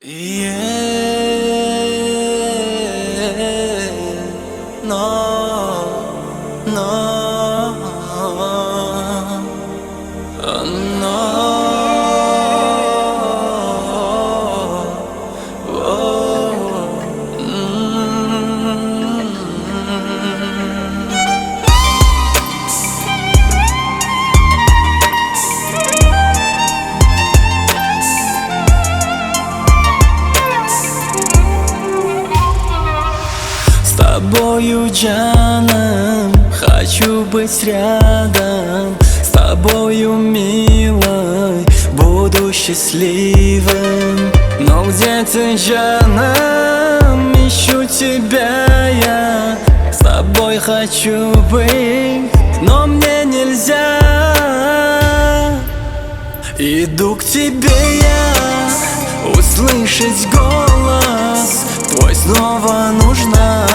С тобою, Джаном, хочу быть рядом. С тобою, милой, буду счастливым. Но где ты, Джаном, ищу тебя я. С тобой хочу быть, но мне нельзя. Иду к тебе я, услышать голос твой снова нужна.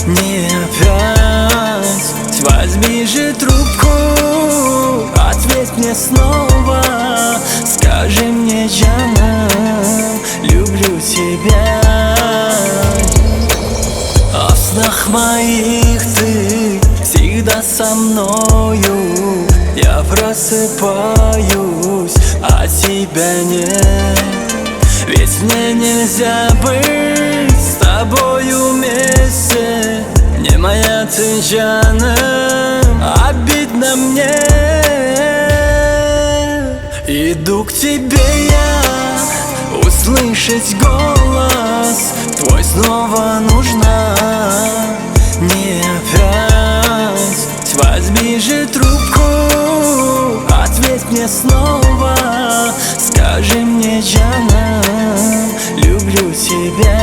Не опять, возьми же трубку, ответь мне снова. Скажи мне, Джаном, люблю тебя. А в снах моих ты всегда со мною. Я просыпаюсь, а тебя нет. Ведь мне нельзя быть с тобою вместе. Не моя ты, Джаном, обидно мне. Иду к тебе я, услышать голос твой снова нужна. Не опять, возьми же трубку, ответь мне снова. Скажи мне, Джаном, люблю тебя.